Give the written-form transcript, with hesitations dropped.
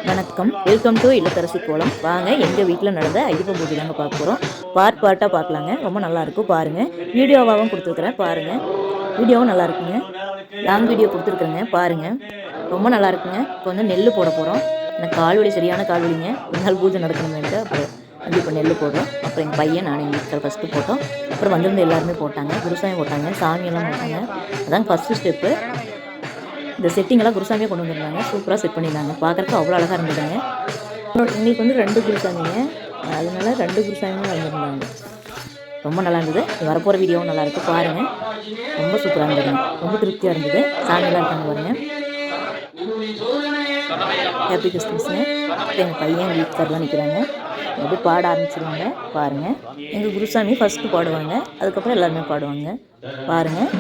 வணக்கம், welcome to இல்லத்தரசி கோலம். வாங்க எங்கள் வீட்டில் நடந்த ஐயப்ப பூஜை தாங்க பார்க்க போகிறோம். பார்ட்டாக பார்க்கலாங்க. ரொம்ப நல்லாயிருக்கும் பாருங்கள். வீடியோவாகவும் கொடுத்துருக்குறேன் பாருங்கள். வீடியோவும் நல்லா இருக்குங்க. லாங் வீடியோ கொடுத்துருக்குறேங்க பாருங்கள். ரொம்ப நல்லா இருக்குங்க. இப்போ வந்து நெல் போட போகிறோம். எனக்கு கால்வலி சரியான கால்வலிங்க. ஒரு நாள் பூஜை நடக்கணுமேட்டு அப்புறம் வந்து இப்போ நெல் போடுறோம். அப்புறம் எங்கள் பையன் நான் எங்கள் வீட்டில் ஃபஸ்ட்டு போட்டோம். அப்புறம் வந்திருந்து எல்லாருமே போட்டாங்க. குருசாமி போட்டாங்க, சாமியெல்லாம் போட்டாங்க. அதான் ஃபஸ்ட்டு ஸ்டெப்பு. இந்த செட்டிங்கெல்லாம் குருசாமியாக கொண்டு வந்துருந்தாங்க. சூப்பராக செட் பண்ணியிருந்தாங்க. பார்க்குறக்கு அவ்வளோ அழகாக இருந்ததுங்க. இன்றைக்கி வந்து 2 குருசாமிங்க, அதனால 2 குருசாமியும் வந்துருந்தாங்க. ரொம்ப நல்லா இருந்தது. வரப்போகிற வீடியோவும் நல்லாயிருக்கு பாருங்கள். ரொம்ப சூப்பராக இருந்ததுங்க. ரொம்ப திருப்தியாக இருந்தது. சாமியெல்லாம் இருக்காங்க பாருங்கள். ஹாப்பி கிறிஸ்மஸ்ங்க. இப்போ எங்கள் பையன் வீட்டுக்காரெலாம் நிற்கிறாங்க. எப்படி பாட ஆரம்பிச்சிருவாங்க பாருங்கள். எங்கள் குருசாமி ஃபஸ்ட்டு பாடுவாங்க, அதுக்கப்புறம் எல்லாருமே பாடுவாங்க பாருங்கள்.